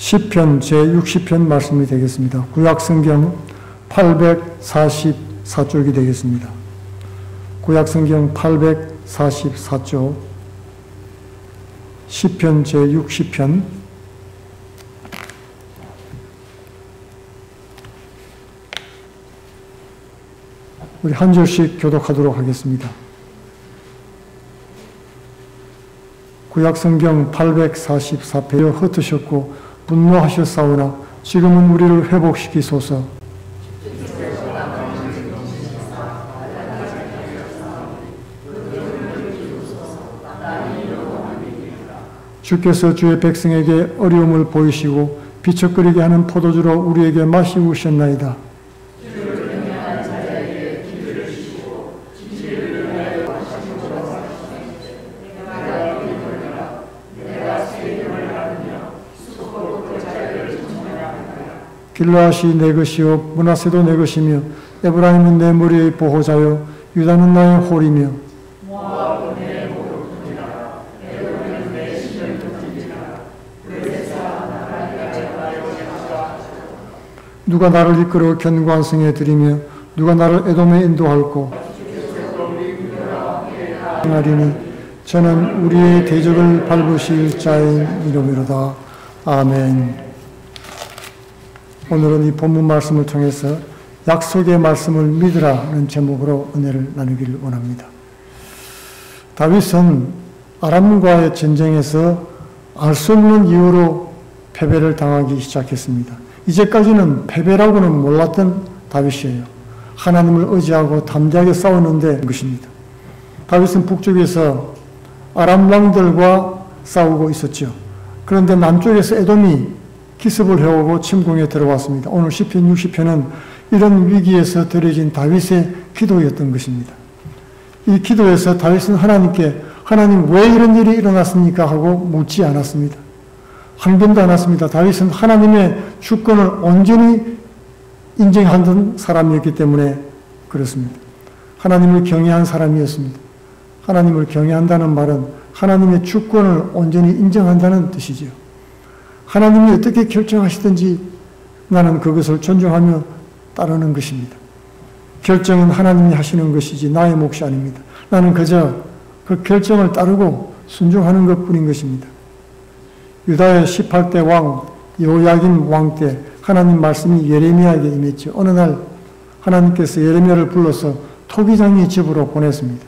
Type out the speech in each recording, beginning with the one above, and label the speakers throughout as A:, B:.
A: 시편 제60편 말씀이 되겠습니다. 구약성경 844쪽이 되겠습니다. 구약성경 844쪽 시편 제60편 우리 한 절씩 교독하도록 하겠습니다. 구약성경 844페이지 흩으셨고 분노하셨사오나 지금은 우리를 회복시키소서. 주께서 주의 백성에게 어려움을 보이시고 비척거리게 하는 포도주로 우리에게 마시우셨나이다. 길르앗이 내 것이요 므낫세도 내 것이며 에브라임은 내 머리의 보호자요 유다는 나의 홀이며 누가 나를 이끌어 견고한 성에 들이며 누가 나를 에돔에 인도할꼬 하리니 저는 우리의 대적을 밟으실 자인 이름이로다. 아멘. 오늘은 이 본문 말씀을 통해서 약속의 말씀을 믿으라는 제목으로 은혜를 나누기를 원합니다. 다윗은 아람과의 전쟁에서 알 수 없는 이유로 패배를 당하기 시작했습니다. 이제까지는 패배라고는 몰랐던 다윗이에요. 하나님을 의지하고 담대하게 싸웠는데 것입니다. 다윗은 북쪽에서 아람 왕들과 싸우고 있었죠. 그런데 남쪽에서 에돔이 기습을 해오고 침공에 들어왔습니다. 오늘 시편 60편은 이런 위기에서 드려진 다윗의 기도였던 것입니다. 이 기도에서 다윗은 하나님께 하나님 왜 이런 일이 일어났습니까? 하고 묻지 않았습니다. 한 번도 안 했습니다. 다윗은 하나님의 주권을 온전히 인정하던 사람이었기 때문에 그렇습니다. 하나님을 경외한 사람이었습니다. 하나님을 경외한다는 말은 하나님의 주권을 온전히 인정한다는 뜻이지요. 하나님이 어떻게 결정하시든지 나는 그것을 존중하며 따르는 것입니다. 결정은 하나님이 하시는 것이지 나의 몫이 아닙니다. 나는 그저 그 결정을 따르고 순종하는 것뿐인 것입니다. 유다의 18대 왕 여호야김 왕 때 하나님 말씀이 예레미야에게 임했죠. 어느 날 하나님께서 예레미야를 불러서 토기장의 집으로 보냈습니다.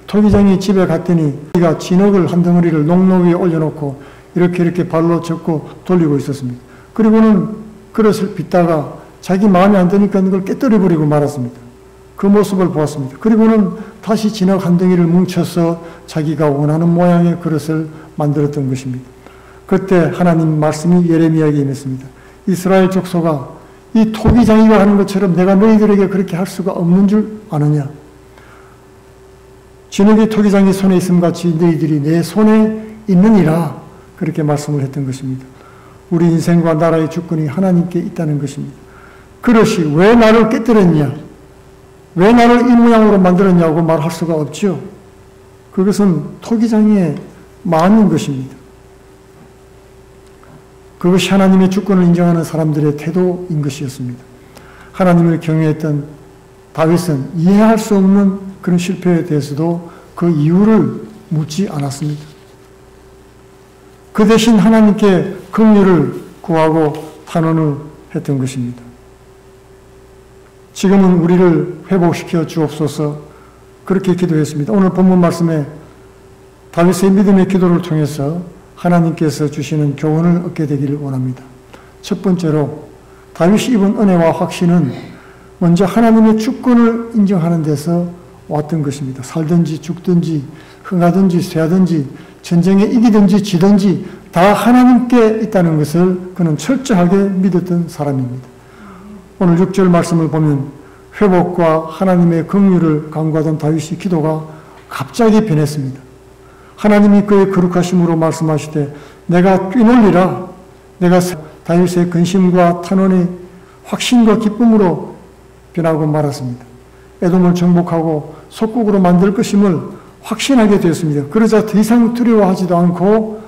A: 토기장의 집에 갔더니 그가 진흙을 한 덩어리를 농로 위에 올려놓고 이렇게 발로 젓고 돌리고 있었습니다. 그리고는 그릇을 빚다가 자기 마음에 안 드니까 그걸 깨뜨려버리고 말았습니다. 그 모습을 보았습니다. 그리고는 다시 진흙 한 덩이를 뭉쳐서 자기가 원하는 모양의 그릇을 만들었던 것입니다. 그때 하나님 말씀이 예레미야에게 임했습니다. 이스라엘 족속아, 이 토기장이가 하는 것처럼 내가 너희들에게 그렇게 할 수가 없는 줄 아느냐? 진흙이 토기장이 손에 있음 같이 너희들이 내 손에 있느니라. 그렇게 말씀을 했던 것입니다. 우리 인생과 나라의 주권이 하나님께 있다는 것입니다. 그릇이 왜 나를 깨뜨렸냐? 왜 나를 이 모양으로 만들었냐고 말할 수가 없죠. 그것은 토기장의 마음인 것입니다. 그것이 하나님의 주권을 인정하는 사람들의 태도인 것이었습니다. 하나님을 경외했던 다윗은 이해할 수 없는 그런 실패에 대해서도 그 이유를 묻지 않았습니다. 그 대신 하나님께 긍휼을 구하고 탄원을 했던 것입니다. 지금은 우리를 회복시켜 주옵소서 그렇게 기도했습니다. 오늘 본문 말씀에 다윗의 믿음의 기도를 통해서 하나님께서 주시는 교훈을 얻게 되기를 원합니다. 첫 번째로 다윗이 입은 은혜와 확신은 먼저 하나님의 주권을 인정하는 데서 왔던 것입니다. 살든지 죽든지 흥하든지 쇠하든지 전쟁에 이기든지 지든지 다 하나님께 있다는 것을 그는 철저하게 믿었던 사람입니다. 오늘 6절 말씀을 보면 회복과 하나님의 긍휼을 간구하던 다윗의 기도가 갑자기 변했습니다. 하나님이 그의 거룩하심으로 말씀하시되 내가 뛰놀리라. 내가 다윗의 근심과 탄원의 확신과 기쁨으로 변하고 말았습니다. 에돔을 정복하고 속국으로 만들 것임을 확신하게 되었습니다. 그러자 더 이상 두려워하지도 않고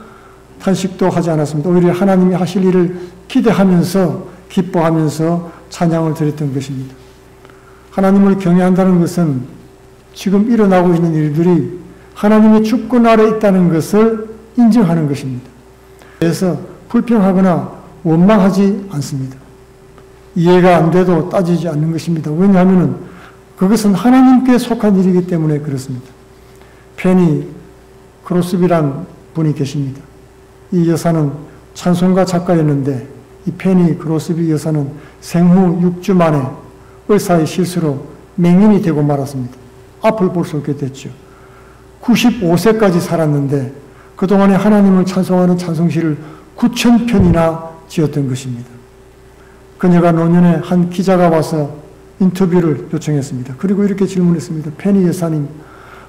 A: 탄식도 하지 않았습니다. 오히려 하나님이 하실 일을 기대하면서 기뻐하면서 찬양을 드렸던 것입니다. 하나님을 경외한다는 것은 지금 일어나고 있는 일들이 하나님의 주권 아래 있다는 것을 인정하는 것입니다. 그래서 불평하거나 원망하지 않습니다. 이해가 안 돼도 따지지 않는 것입니다. 왜냐하면 그것은 하나님께 속한 일이기 때문에 그렇습니다. 페니 크로스비란 분이 계십니다. 이 여사는 찬송가 작가였는데 이 페니 크로스비 여사는 생후 6주 만에 의사의 실수로 맹인이 되고 말았습니다. 앞을 볼 수 없게 됐죠. 95세까지 살았는데 그동안에 하나님을 찬송하는 찬송시를 9,000편이나 지었던 것입니다. 그녀가 노년에 한 기자가 와서 인터뷰를 요청했습니다. 그리고 이렇게 질문했습니다. 페니 여사님,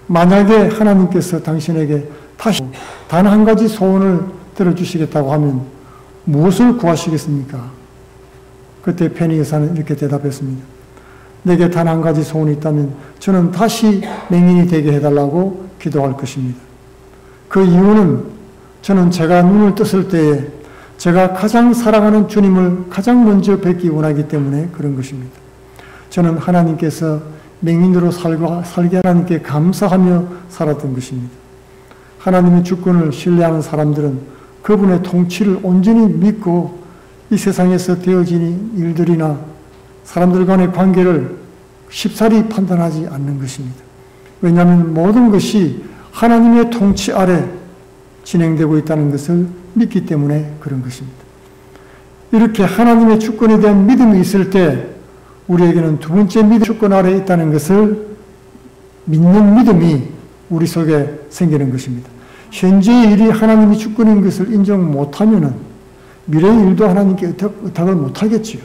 A: 만약에 하나님께서 당신에게 다시 단 한 가지 소원을 들어주시겠다고 하면 무엇을 구하시겠습니까? 그때 페니 여사는 이렇게 대답했습니다. 내게 단 한 가지 소원이 있다면 저는 다시 맹인이 되게 해달라고 기도할 것입니다. 그 이유는 저는 제가 눈을 떴을 때에 제가 가장 사랑하는 주님을 가장 먼저 뵙기 원하기 때문에 그런 것입니다. 저는 하나님께서 맹인으로 살게 하나님께 감사하며 살았던 것입니다. 하나님의 주권을 신뢰하는 사람들은 그분의 통치를 온전히 믿고 이 세상에서 되어지는 일들이나 사람들 간의 관계를 쉽사리 판단하지 않는 것입니다. 왜냐하면 모든 것이 하나님의 통치 아래 진행되고 있다는 것을 믿기 때문에 그런 것입니다. 이렇게 하나님의 주권에 대한 믿음이 있을 때 우리에게는 두 번째 믿음 주권 아래 있다는 것을 믿는 믿음이 우리 속에 생기는 것입니다. 현재의 일이 하나님의 주권인 것을 인정 못하면 미래의 일도 하나님께 의탁을 못하겠지요.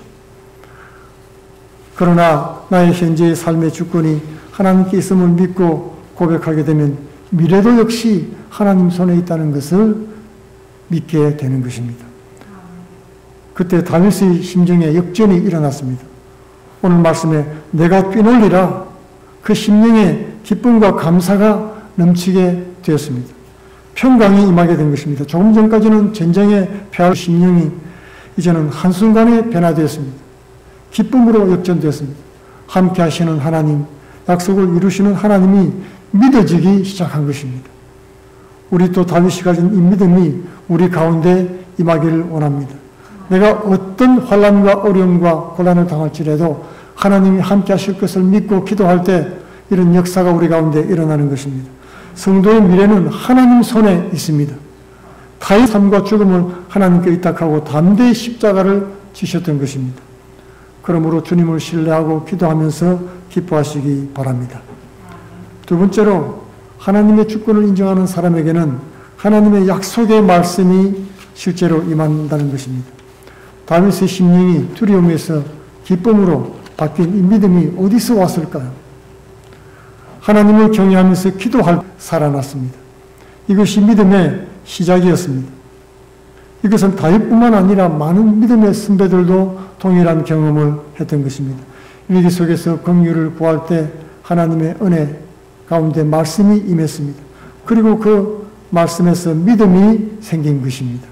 A: 그러나 나의 현재의 삶의 주권이 하나님께 있음을 믿고 고백하게 되면 미래도 역시 하나님 손에 있다는 것을 믿게 되는 것입니다. 그때 다윗의 심정에 역전이 일어났습니다. 오늘 말씀에 내가 뛰놀리라 그 심령에 기쁨과 감사가 넘치게 되었습니다. 평강이 임하게 된 것입니다. 조금 전까지는 전쟁에 패할 심령이 이제는 한순간에 변화되었습니다. 기쁨으로 역전되었습니다. 함께 하시는 하나님, 약속을 이루시는 하나님이 믿어지기 시작한 것입니다. 우리 또 다윗이 가진 이 믿음이 우리 가운데 임하기를 원합니다. 내가 어떤 환난과 어려움과 곤란을 당할지라도 하나님이 함께 하실 것을 믿고 기도할 때 이런 역사가 우리 가운데 일어나는 것입니다. 성도의 미래는 하나님 손에 있습니다. 타의 삶과 죽음을 하나님께 의탁하고 담대히 십자가를 지셨던 것입니다. 그러므로 주님을 신뢰하고 기도하면서 기뻐하시기 바랍니다. 두 번째로 하나님의 주권을 인정하는 사람에게는 하나님의 약속의 말씀이 실제로 임한다는 것입니다. 다윗의 심령이 두려움에서 기쁨으로 바뀐 이 믿음이 어디서 왔을까요? 하나님을 경외하면서 기도할 때 살아났습니다. 이것이 믿음의 시작이었습니다. 이것은 다윗뿐만 아니라 많은 믿음의 선배들도 동일한 경험을 했던 것입니다. 위기 속에서 긍휼을 구할 때 하나님의 은혜 가운데 말씀이 임했습니다. 그리고 그 말씀에서 믿음이 생긴 것입니다.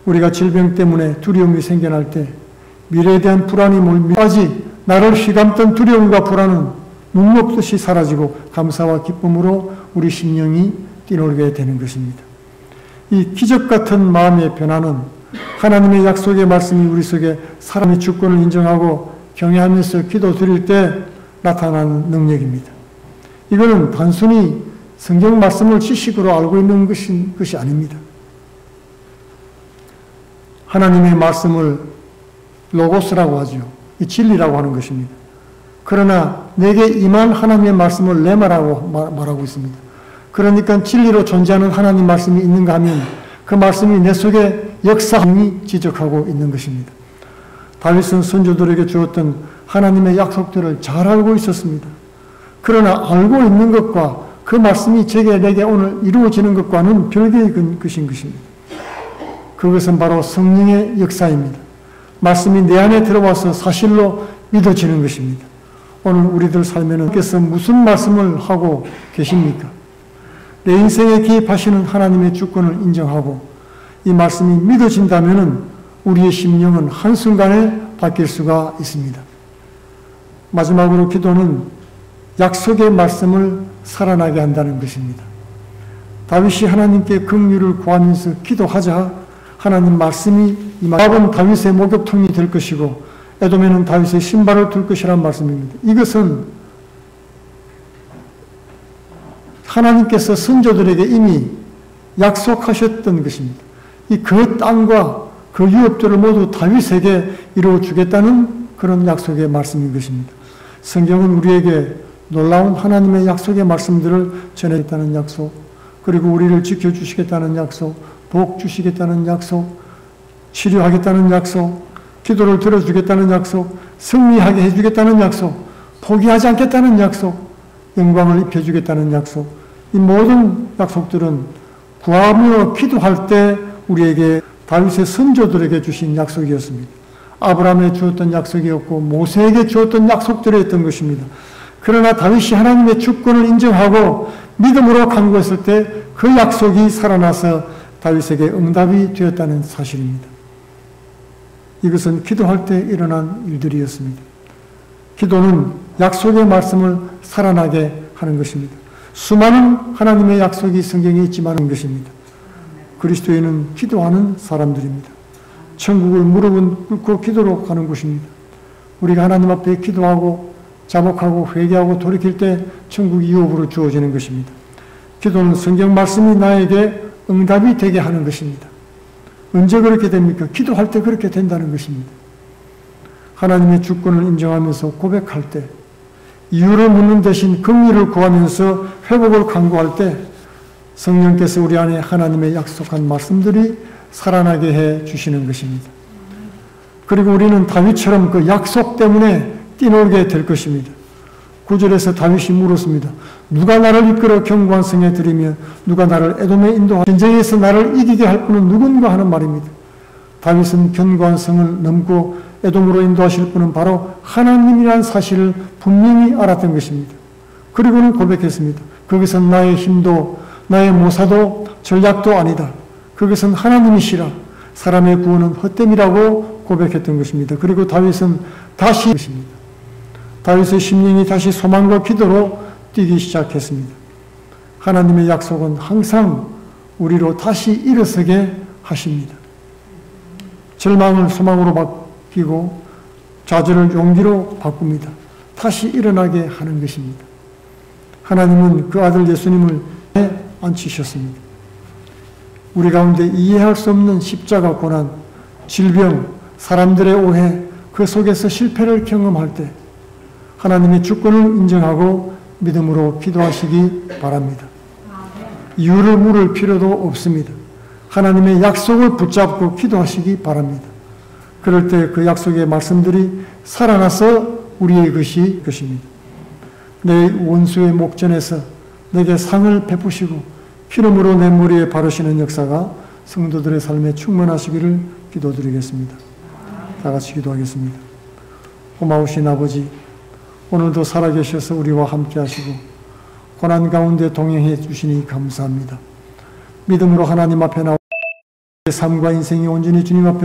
A: 우리가 질병 때문에 두려움이 생겨날 때 미래에 대한 불안이 몰미까지 나를 휘감던 두려움과 불안은 눈먹듯이 사라지고 감사와 기쁨으로 우리 심령이 뛰놀게 되는 것입니다. 이 기적 같은 마음의 변화는 하나님의 약속의 말씀이 우리 속에 사람의 주권을 인정하고 경외하면서 기도 드릴 때 나타나는 능력입니다. 이거는 단순히 성경 말씀을 지식으로 알고 있는 것이 아닙니다. 하나님의 말씀을 로고스라고 하죠. 이 진리라고 하는 것입니다. 그러나 내게 임한 하나님의 말씀을 레마라고 말하고 있습니다. 그러니까 진리로 존재하는 하나님 말씀이 있는가 하면 그 말씀이 내 속에 역사함이 지적하고 있는 것입니다. 다윗은 선조들에게 주었던 하나님의 약속들을 잘 알고 있었습니다. 그러나 알고 있는 것과 그 말씀이 내게 오늘 이루어지는 것과는 별개의 것인 것입니다. 그것은 바로 성령의 역사입니다. 말씀이 내 안에 들어와서 사실로 믿어지는 것입니다. 오늘 우리들 삶에는 께서 무슨 말씀을 하고 계십니까? 내 인생에 개입하시는 하나님의 주권을 인정하고 이 말씀이 믿어진다면 우리의 심령은 한순간에 바뀔 수가 있습니다. 마지막으로 기도는 약속의 말씀을 살아나게 한다는 것입니다. 다윗이 하나님께 긍휼을 구하면서 기도하자 하나님 말씀이 모압은 다윗의 목욕통이 될 것이고 에돔에는 다윗의 신발을 둘 것이라는 말씀입니다. 이것은 하나님께서 선조들에게 이미 약속하셨던 것입니다. 그 땅과 그 유업들을 모두 다윗에게 이루어주겠다는 그런 약속의 말씀인 것입니다. 성경은 우리에게 놀라운 하나님의 약속의 말씀들을 전해겠다는 약속, 그리고 우리를 지켜주시겠다는 약속, 복 주시겠다는 약속, 치료하겠다는 약속, 기도를 들어주겠다는 약속, 승리하게 해주겠다는 약속, 포기하지 않겠다는 약속, 영광을 입혀주겠다는 약속, 이 모든 약속들은 구하며 기도할 때 우리에게 다윗의 선조들에게 주신 약속이었습니다. 아브라함에 주었던 약속이었고 모세에게 주었던 약속들이었던 것입니다. 그러나 다윗이 하나님의 주권을 인정하고 믿음으로 간구했을 때 그 약속이 살아나서 다윗에게 응답이 되었다는 사실입니다. 이것은 기도할 때 일어난 일들이었습니다. 기도는 약속의 말씀을 살아나게 하는 것입니다. 수많은 하나님의 약속이 성경에 있지만 것입니다. 그리스도인은 기도하는 사람들입니다. 천국을 무릎은 꿇고 기도로 가는 곳입니다. 우리가 하나님 앞에 기도하고 자복하고 회개하고 돌이킬 때 천국이 유업으로 주어지는 것입니다. 기도는 성경 말씀이 나에게 응답이 되게 하는 것입니다. 언제 그렇게 됩니까? 기도할 때 그렇게 된다는 것입니다. 하나님의 주권을 인정하면서 고백할 때, 이유를 묻는 대신 긍휼을 구하면서 회복을 간구할 때 성령께서 우리 안에 하나님의 약속한 말씀들이 살아나게 해 주시는 것입니다. 그리고 우리는 다윗처럼 그 약속 때문에 뛰놀게 될 것입니다. 9절에서 다윗이 물었습니다. 누가 나를 이끌어 견고한 성에 들이며 누가 나를 에돔에 인도하며 전쟁에서 나를 이기게 할 분은 누군가 하는 말입니다. 다윗은 견고한 성을 넘고 에돔으로 인도하실 분은 바로 하나님이라는 사실을 분명히 알았던 것입니다. 그리고는 고백했습니다. 그것은 나의 힘도 나의 모사도 전략도 아니다. 그것은 하나님이시라. 사람의 구원은 헛됨이라고 고백했던 것입니다. 그리고 다윗은 다시 것입니다. 다윗의 심령이 다시 소망과 기도로 뛰기 시작했습니다. 하나님의 약속은 항상 우리로 다시 일어서게 하십니다. 절망을 소망으로 바뀌고 좌절을 용기로 바꿉니다. 다시 일어나게 하는 것입니다. 하나님은 그 아들 예수님을 앉히셨습니다. 우리 가운데 이해할 수 없는 십자가 고난, 질병, 사람들의 오해, 그 속에서 실패를 경험할 때 하나님의 주권을 인정하고 믿음으로 기도하시기 바랍니다. 이유를 물을 필요도 없습니다. 하나님의 약속을 붙잡고 기도하시기 바랍니다. 그럴 때 그 약속의 말씀들이 살아나서 우리의 것입니다. 내 원수의 목전에서 내게 상을 베푸시고 피름으로 내 머리에 바르시는 역사가 성도들의 삶에 충만하시기를 기도드리겠습니다. 다 같이 기도하겠습니다. 고마우신 아버지, 오늘도 살아계셔서 우리와 함께 하시고 고난 가운데 동행해 주시니 감사합니다. 믿음으로 하나님 앞에 나와 삶과 인생이 온전히 주님 앞에